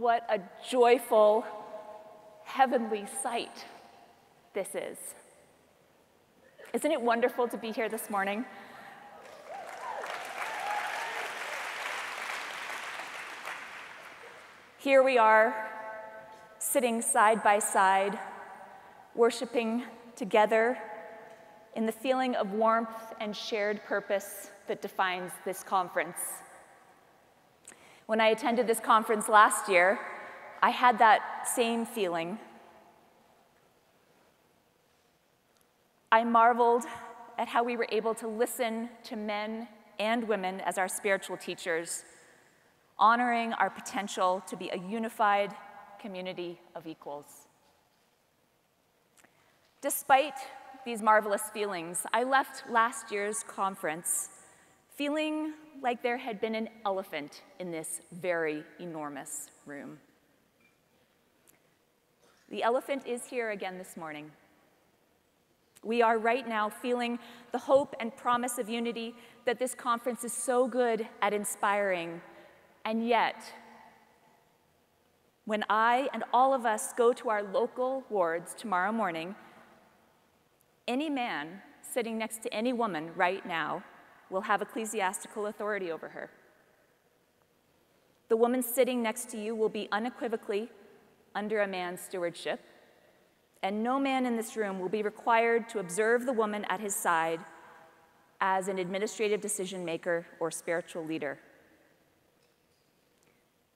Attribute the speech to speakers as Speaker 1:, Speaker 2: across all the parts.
Speaker 1: What a joyful, heavenly sight this is. Isn't it wonderful to be here this morning? Here we are, sitting side by side, worshiping together in the feeling of warmth and shared purpose that defines this conference. When I attended this conference last year, I had that same feeling. I marveled at how we were able to listen to men and women as our spiritual teachers, honoring our potential to be a unified community of equals. Despite these marvelous feelings, I left last year's conference feeling like there had been an elephant in this very enormous room. The elephant is here again this morning. We are right now feeling the hope and promise of unity that this conference is so good at inspiring. And yet, when I and all of us go to our local wards tomorrow morning, any man sitting next to any woman right now will have ecclesiastical authority over her. The woman sitting next to you will be unequivocally under a man's stewardship, and no man in this room will be required to observe the woman at his side as an administrative decision maker or spiritual leader.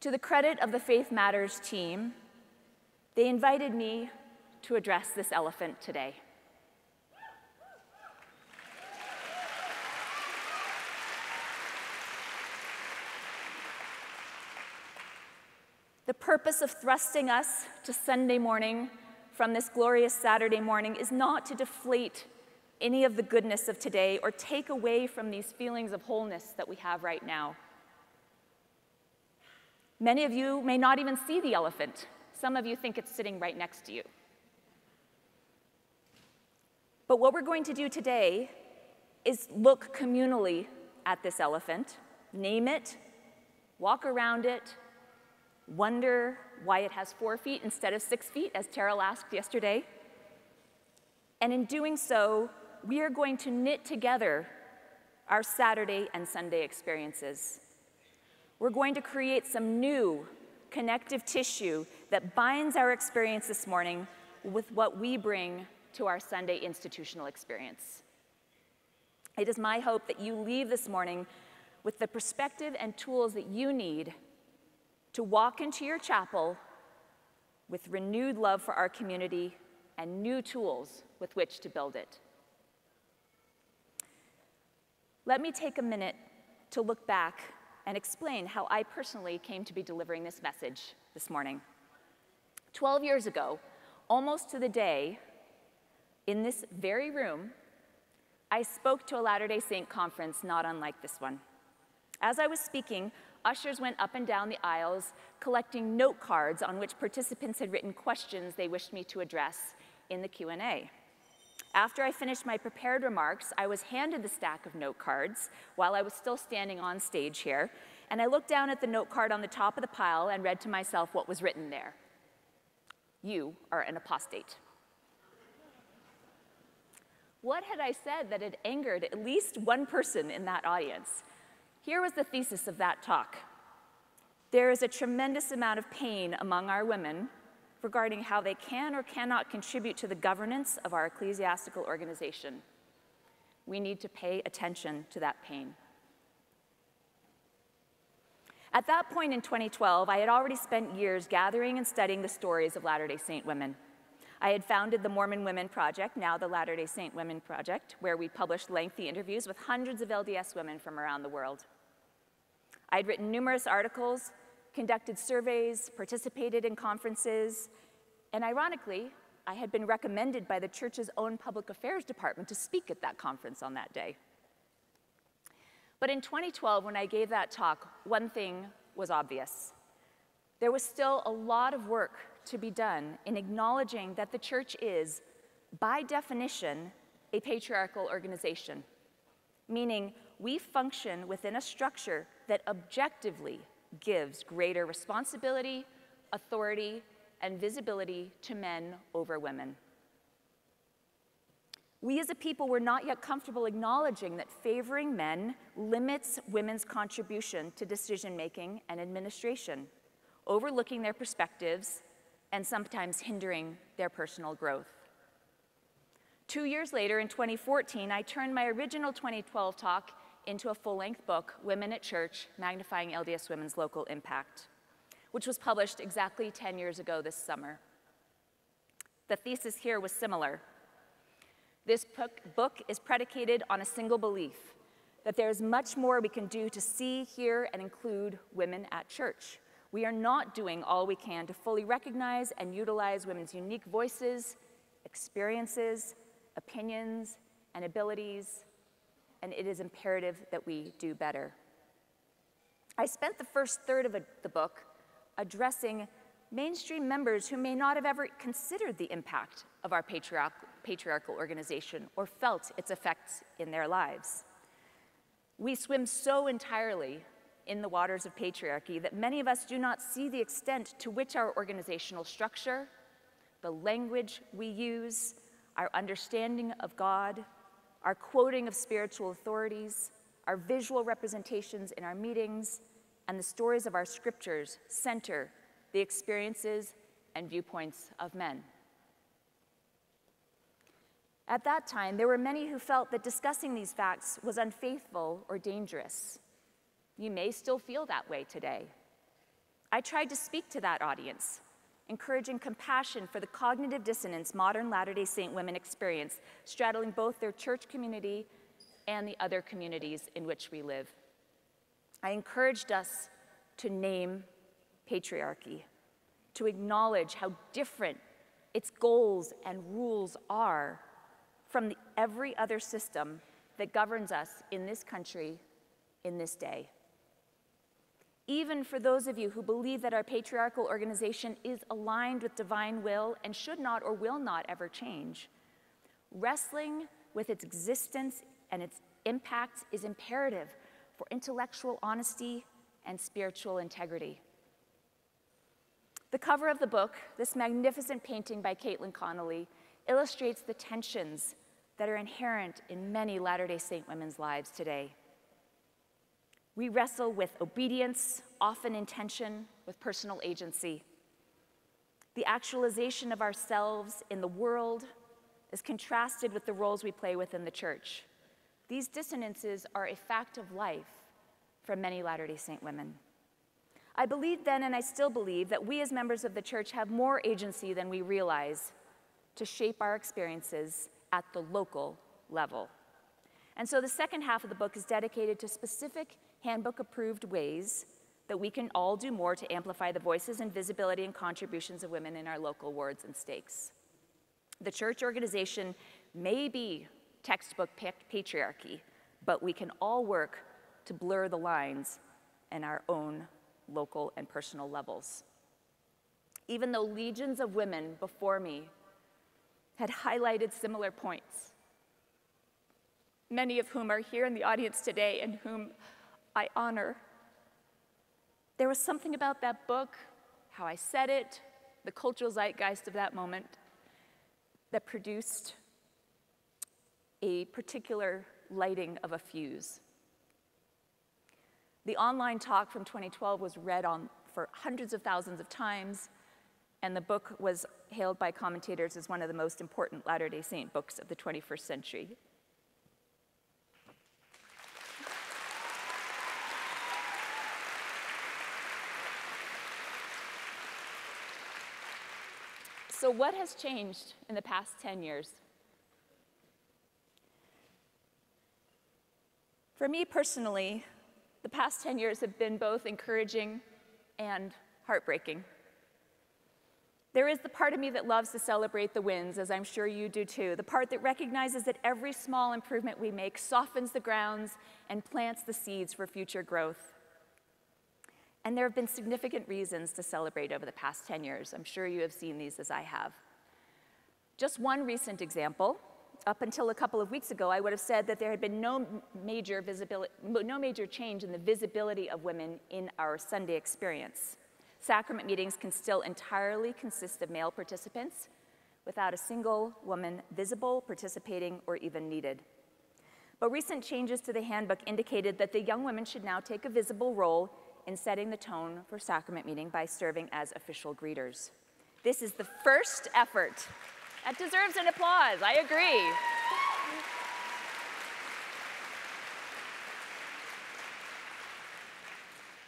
Speaker 1: To the credit of the Faith Matters team, they invited me to address this elephant today. The purpose of thrusting us to Sunday morning from this glorious Saturday morning is not to deflate any of the goodness of today or take away from these feelings of wholeness that we have right now. Many of you may not even see the elephant. Some of you think it's sitting right next to you. But what we're going to do today is look communally at this elephant, name it, walk around it, wonder why it has 4 feet instead of 6 feet, as Terrell asked yesterday. And in doing so, we are going to knit together our Saturday and Sunday experiences. We're going to create some new connective tissue that binds our experience this morning with what we bring to our Sunday institutional experience. It is my hope that you leave this morning with the perspective and tools that you need to walk into your chapel with renewed love for our community and new tools with which to build it. Let me take a minute to look back and explain how I personally came to be delivering this message this morning. 12 years ago, almost to the day, in this very room, I spoke to a Latter-day Saint conference not unlike this one. As I was speaking, ushers went up and down the aisles collecting note cards on which participants had written questions they wished me to address in the Q&A. After I finished my prepared remarks, I was handed the stack of note cards while I was still standing on stage here, and I looked down at the note card on the top of the pile and read to myself what was written there. You are an apostate. What had I said that had angered at least one person in that audience? Here was the thesis of that talk. There is a tremendous amount of pain among our women regarding how they can or cannot contribute to the governance of our ecclesiastical organization. We need to pay attention to that pain. At that point in 2012, I had already spent years gathering and studying the stories of Latter-day Saint women. I had founded the Mormon Women Project, now the Latter-day Saint Women Project, where we published lengthy interviews with hundreds of LDS women from around the world. I had written numerous articles, conducted surveys, participated in conferences, and ironically, I had been recommended by the church's own public affairs department to speak at that conference on that day. But in 2012, when I gave that talk, one thing was obvious. There was still a lot of work to be done in acknowledging that the church is, by definition, a patriarchal organization, meaning we function within a structure that objectively gives greater responsibility, authority, and visibility to men over women. We as a people were not yet comfortable acknowledging that favoring men limits women's contribution to decision-making and administration, overlooking their perspectives and sometimes hindering their personal growth. 2 years later, in 2014, I turned my original 2012 talk into a full-length book, Women at Church, Magnifying LDS Women's Local Impact, which was published exactly 10 years ago this summer. The thesis here was similar. This book is predicated on a single belief, that there is much more we can do to see, hear, and include women at church. We are not doing all we can to fully recognize and utilize women's unique voices, experiences, opinions, and abilities, and it is imperative that we do better. I spent the first third of the book addressing mainstream members who may not have ever considered the impact of our patriarchal organization or felt its effects in their lives. We swim so entirely in the waters of patriarchy that many of us do not see the extent to which our organizational structure, the language we use, our understanding of God, our quoting of spiritual authorities, our visual representations in our meetings, and the stories of our scriptures center the experiences and viewpoints of men. At that time, there were many who felt that discussing these facts was unfaithful or dangerous. You may still feel that way today. I tried to speak to that audience, encouraging compassion for the cognitive dissonance modern Latter-day Saint women experience, straddling both their church community and the other communities in which we live. I encouraged us to name patriarchy, to acknowledge how different its goals and rules are from every other system that governs us in this country in this day. Even for those of you who believe that our patriarchal organization is aligned with divine will and should not or will not ever change, wrestling with its existence and its impacts is imperative for intellectual honesty and spiritual integrity. The cover of the book, this magnificent painting by Caitlin Connolly, illustrates the tensions that are inherent in many Latter-day Saint women's lives today. We wrestle with obedience, often in tension with personal agency. The actualization of ourselves in the world is contrasted with the roles we play within the church. These dissonances are a fact of life for many Latter-day Saint women. I believed then, and I still believe, that we as members of the church have more agency than we realize to shape our experiences at the local level. And so the second half of the book is dedicated to specific handbook-approved ways that we can all do more to amplify the voices and visibility and contributions of women in our local wards and stakes. The church organization may be textbook patriarchy, but we can all work to blur the lines in our own local and personal levels. Even though legions of women before me had highlighted similar points, many of whom are here in the audience today and whom I honor, there was something about that book, how I said it, the cultural zeitgeist of that moment, that produced a particular lighting of a fuse. The online talk from 2012 was read for hundreds of thousands of times, and the book was hailed by commentators as one of the most important Latter-day Saint books of the 21st century. So what has changed in the past 10 years? For me personally, the past 10 years have been both encouraging and heartbreaking. There is the part of me that loves to celebrate the wins, as I'm sure you do too, the part that recognizes that every small improvement we make softens the grounds and plants the seeds for future growth. And there have been significant reasons to celebrate over the past 10 years. I'm sure you have seen these as I have. Just one recent example. Up until a couple of weeks ago, I would have said that there had been no major change in the visibility of women in our Sunday experience. Sacrament meetings can still entirely consist of male participants without a single woman visible, participating, or even needed. But recent changes to the handbook indicated that the young women should now take a visible role in setting the tone for sacrament meeting by serving as official greeters. This is the first effort. That deserves an applause, I agree.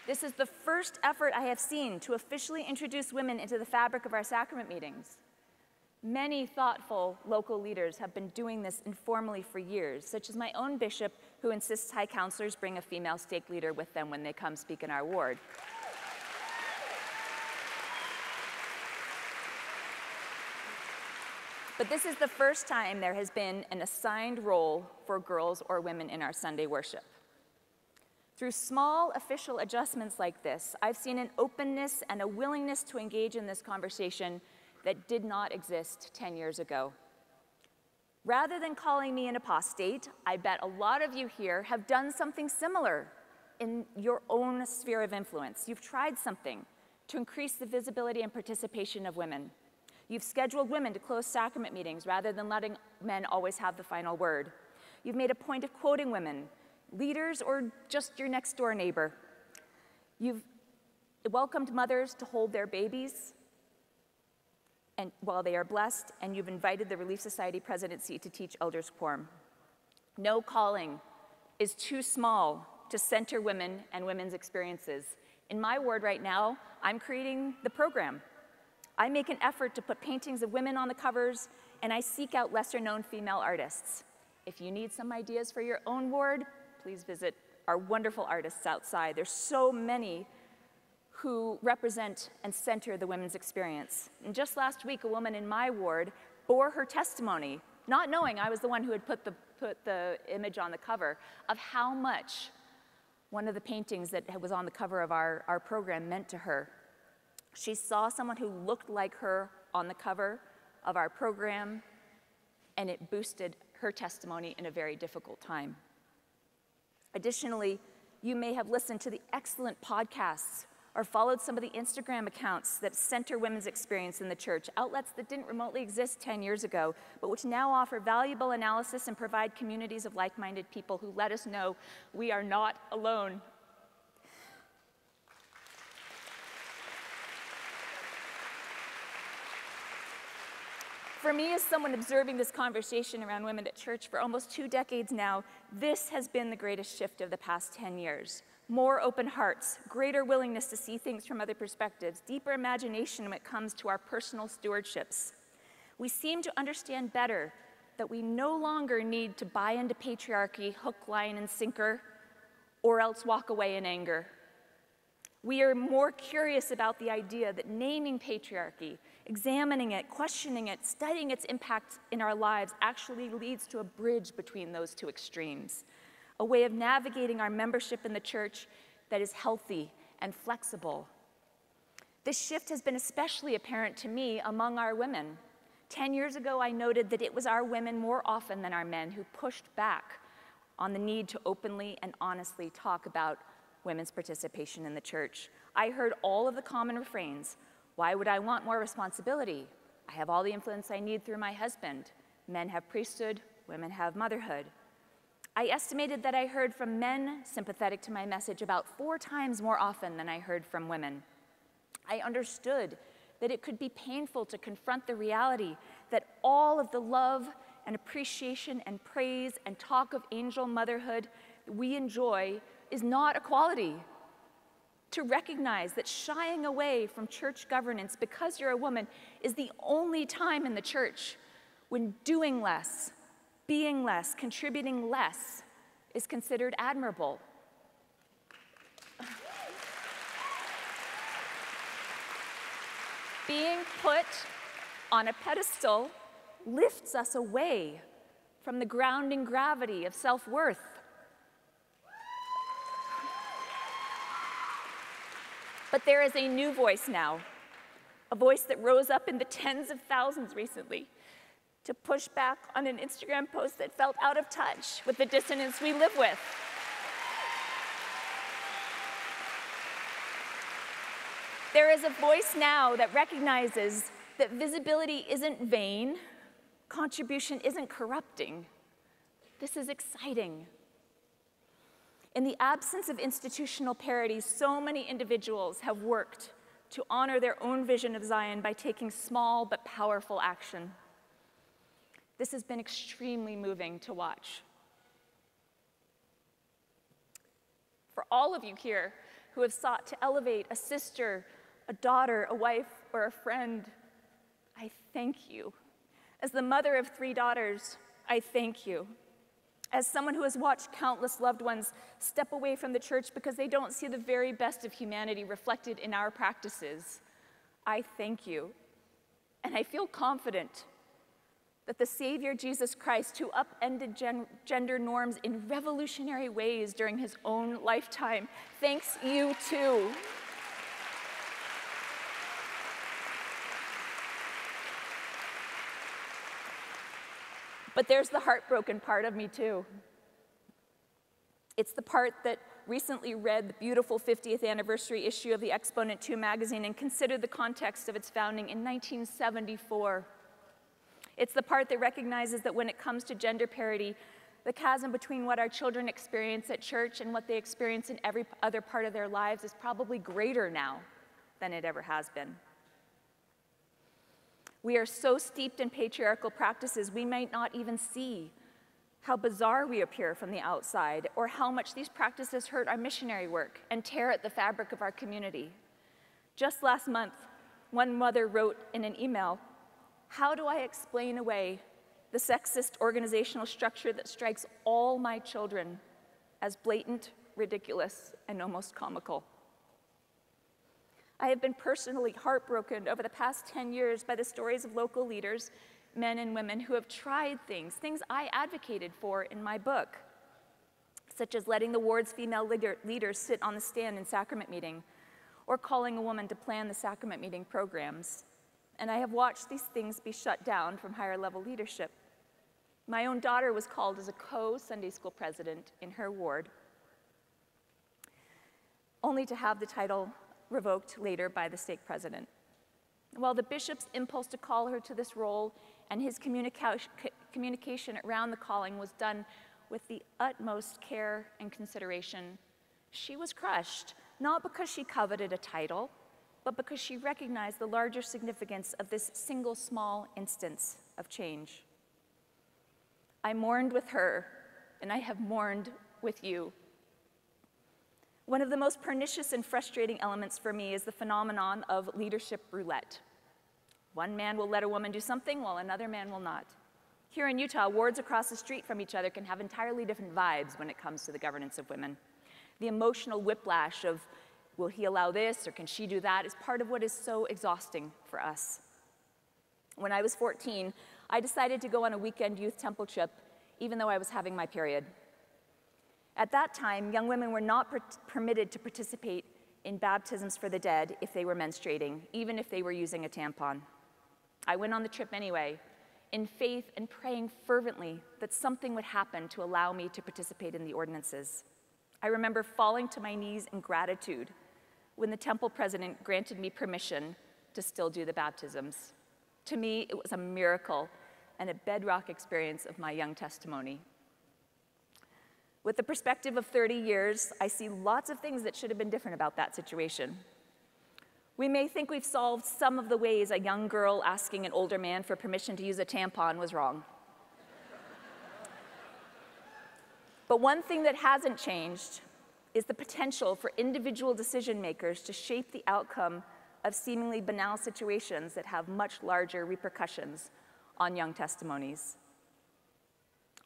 Speaker 1: This is the first effort I have seen to officially introduce women into the fabric of our sacrament meetings. Many thoughtful local leaders have been doing this informally for years, such as my own bishop, who insists high counselors bring a female stake leader with them when they come speak in our ward. But this is the first time there has been an assigned role for girls or women in our Sunday worship. Through small official adjustments like this, I've seen an openness and a willingness to engage in this conversation that did not exist 10 years ago. Rather than calling me an apostate, I bet a lot of you here have done something similar in your own sphere of influence. You've tried something to increase the visibility and participation of women. You've scheduled women to close sacrament meetings rather than letting men always have the final word. You've made a point of quoting women, leaders, or just your next door neighbor. You've welcomed mothers to hold their babies and while they are blessed, and you've invited the Relief Society presidency to teach elders quorum. No calling is too small to center women and women's experiences. In my ward right now, I'm creating the program. I make an effort to put paintings of women on the covers, and I seek out lesser-known female artists. If you need some ideas for your own ward, please visit our wonderful artists outside. There's so many who represent and center the women's experience. And just last week, a woman in my ward bore her testimony, not knowing I was the one who had put the image on the cover, of how much one of the paintings that was on the cover of our program meant to her. She saw someone who looked like her on the cover of our program, and it boosted her testimony in a very difficult time. Additionally, you may have listened to the excellent podcasts or followed some of the Instagram accounts that center women's experience in the church, outlets that didn't remotely exist 10 years ago, but which now offer valuable analysis and provide communities of like-minded people who let us know we are not alone. For me, as someone observing this conversation around women at church for almost 2 decades now, this has been the greatest shift of the past 10 years. More open hearts, greater willingness to see things from other perspectives, deeper imagination when it comes to our personal stewardships. We seem to understand better that we no longer need to buy into patriarchy, hook, line, and sinker, or else walk away in anger. We are more curious about the idea that naming patriarchy, examining it, questioning it, studying its impact in our lives actually leads to a bridge between those two extremes, a way of navigating our membership in the church that is healthy and flexible. This shift has been especially apparent to me among our women. 10 years ago, I noted that it was our women more often than our men who pushed back on the need to openly and honestly talk about women's participation in the church. I heard all of the common refrains. Why would I want more responsibility? I have all the influence I need through my husband. Men have priesthood, women have motherhood. I estimated that I heard from men sympathetic to my message about 4 times more often than I heard from women. I understood that it could be painful to confront the reality that all of the love and appreciation and praise and talk of angel motherhood we enjoy is not equality. To recognize that shying away from church governance because you're a woman is the only time in the church when doing less, being less, contributing less is considered admirable. Being put on a pedestal lifts us away from the grounding gravity of self-worth. But there is a new voice now, a voice that rose up in the tens of thousands recently to push back on an Instagram post that felt out of touch with the dissonance we live with. There is a voice now that recognizes that visibility isn't vain, contribution isn't corrupting. This is exciting. In the absence of institutional parity, so many individuals have worked to honor their own vision of Zion by taking small but powerful action. This has been extremely moving to watch. For all of you here who have sought to elevate a sister, a daughter, a wife, or a friend, I thank you. As the mother of 3 daughters, I thank you. As someone who has watched countless loved ones step away from the church because they don't see the very best of humanity reflected in our practices, I thank you. And I feel confident that the Savior Jesus Christ, who upended gender norms in revolutionary ways during his own lifetime, thanks you too. But there's the heartbroken part of me too. It's the part that recently read the beautiful 50th anniversary issue of the Exponent 2 magazine and considered the context of its founding in 1974. It's the part that recognizes that when it comes to gender parity, the chasm between what our children experience at church and what they experience in every other part of their lives is probably greater now than it ever has been. We are so steeped in patriarchal practices, we might not even see how bizarre we appear from the outside or how much these practices hurt our missionary work and tear at the fabric of our community. Just last month, one mother wrote in an email, "How do I explain away the sexist organizational structure that strikes all my children as blatant, ridiculous, and almost comical?" I have been personally heartbroken over the past 10 years by the stories of local leaders, men and women who have tried things I advocated for in my book, such as letting the ward's female leaders sit on the stand in sacrament meeting, or calling a woman to plan the sacrament meeting programs. And I have watched these things be shut down from higher level leadership. My own daughter was called as a co-Sunday school president in her ward, only to have the title revoked later by the stake president. While the bishop's impulse to call her to this role and his communication around the calling was done with the utmost care and consideration, she was crushed, not because she coveted a title, but because she recognized the larger significance of this single small instance of change. I mourned with her, and I have mourned with you. One of the most pernicious and frustrating elements for me is the phenomenon of leadership roulette. One man will let a woman do something while another man will not. Here in Utah, wards across the street from each other can have entirely different vibes when it comes to the governance of women. The emotional whiplash of, will he allow this or can she do that, is part of what is so exhausting for us. When I was 14, I decided to go on a weekend youth temple trip, even though I was having my period. At that time, young women were not permitted to participate in baptisms for the dead if they were menstruating, even if they were using a tampon. I went on the trip anyway, in faith and praying fervently that something would happen to allow me to participate in the ordinances. I remember falling to my knees in gratitude when the temple president granted me permission to still do the baptisms. To me, it was a miracle and a bedrock experience of my young testimony. With the perspective of 30 years, I see lots of things that should have been different about that situation. We may think we've solved some of the ways a young girl asking an older man for permission to use a tampon was wrong. But one thing that hasn't changed is the potential for individual decision makers to shape the outcome of seemingly banal situations that have much larger repercussions on young testimonies.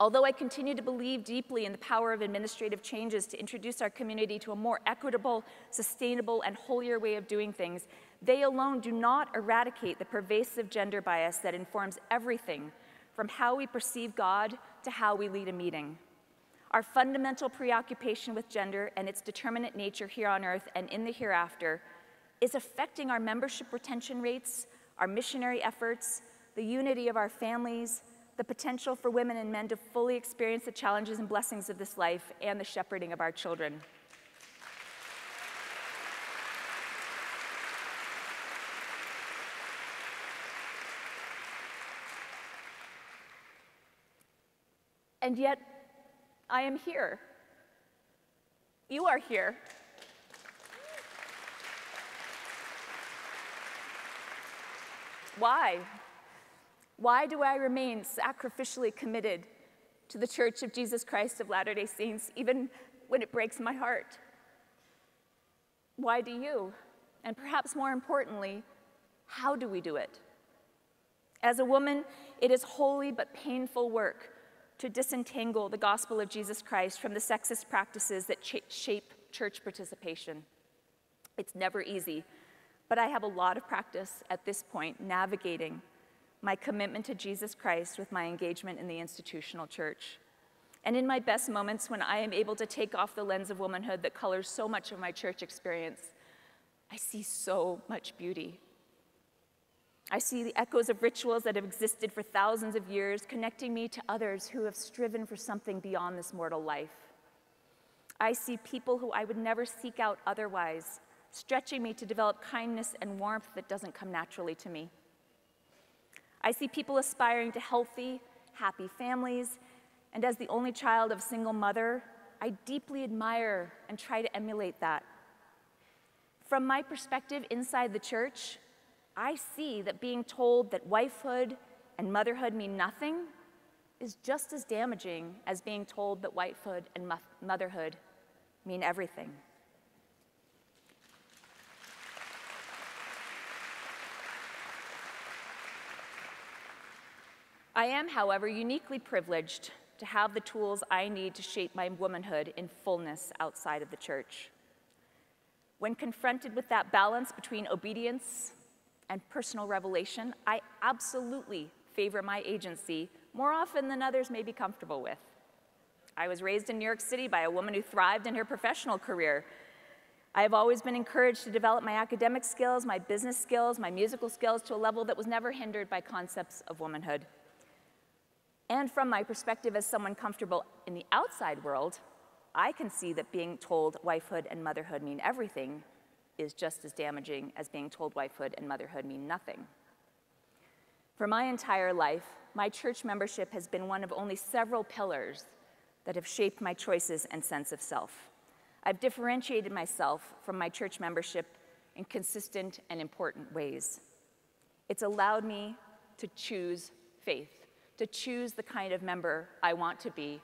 Speaker 1: Although I continue to believe deeply in the power of administrative changes to introduce our community to a more equitable, sustainable, and holier way of doing things, they alone do not eradicate the pervasive gender bias that informs everything from how we perceive God to how we lead a meeting. Our fundamental preoccupation with gender and its determinate nature here on earth and in the hereafter is affecting our membership retention rates, our missionary efforts, the unity of our families, the potential for women and men to fully experience the challenges and blessings of this life, and the shepherding of our children. And yet, I am here. You are here. Why? Why do I remain sacrificially committed to the Church of Jesus Christ of Latter-day Saints, even when it breaks my heart? Why do you? And perhaps more importantly, how do we do it? As a woman, it is holy but painful work to disentangle the gospel of Jesus Christ from the sexist practices that shape church participation. It's never easy, but I have a lot of practice at this point navigating my commitment to Jesus Christ with my engagement in the institutional church. And in my best moments, when I am able to take off the lens of womanhood that colors so much of my church experience, I see so much beauty. I see the echoes of rituals that have existed for thousands of years, connecting me to others who have striven for something beyond this mortal life. I see people who I would never seek out otherwise, stretching me to develop kindness and warmth that doesn't come naturally to me. I see people aspiring to healthy, happy families, and as the only child of a single mother, I deeply admire and try to emulate that. From my perspective inside the church, I see that being told that wifehood and motherhood mean nothing is just as damaging as being told that wifehood and motherhood mean everything. I am, however, uniquely privileged to have the tools I need to shape my womanhood in fullness outside of the church. When confronted with that balance between obedience and personal revelation, I absolutely favor my agency more often than others may be comfortable with. I was raised in New York City by a woman who thrived in her professional career. I have always been encouraged to develop my academic skills, my business skills, my musical skills to a level that was never hindered by concepts of womanhood. And from my perspective as someone comfortable in the outside world, I can see that being told wifehood and motherhood mean everything is just as damaging as being told wifehood and motherhood mean nothing. For my entire life, my church membership has been one of only several pillars that have shaped my choices and sense of self. I've differentiated myself from my church membership in consistent and important ways. It's allowed me to choose faith, to choose the kind of member I want to be,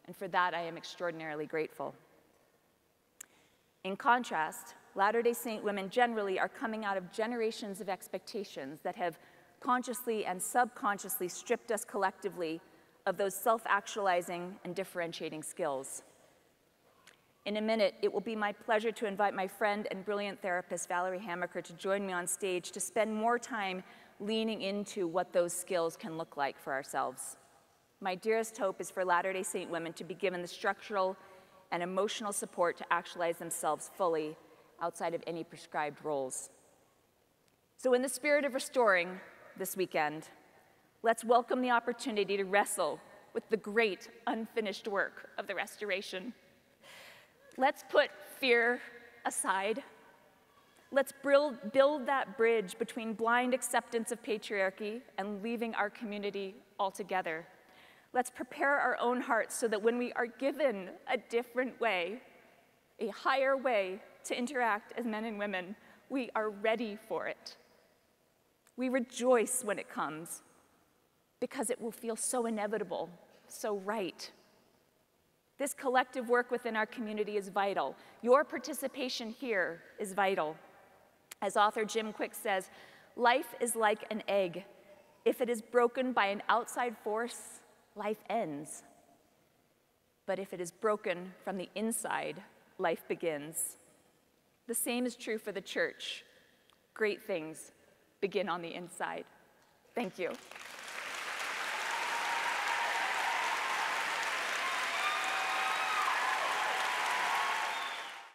Speaker 1: and for that I am extraordinarily grateful. In contrast, Latter-day Saint women generally are coming out of generations of expectations that have consciously and subconsciously stripped us collectively of those self-actualizing and differentiating skills. In a minute, it will be my pleasure to invite my friend and brilliant therapist, Valerie Hammaker, to join me on stage to spend more time leaning into what those skills can look like for ourselves. My dearest hope is for Latter-day Saint women to be given the structural and emotional support to actualize themselves fully outside of any prescribed roles. So in the spirit of restoring this weekend, let's welcome the opportunity to wrestle with the great unfinished work of the restoration. Let's put fear aside. Let's build that bridge between blind acceptance of patriarchy and leaving our community altogether. Let's prepare our own hearts so that when we are given a different way, a higher way to interact as men and women, we are ready for it. We rejoice when it comes because it will feel so inevitable, so right. This collective work within our community is vital. Your participation here is vital. As author Jim Quick says, life is like an egg. If it is broken by an outside force, life ends. But if it is broken from the inside, life begins. The same is true for the church. Great things begin on the inside. Thank you.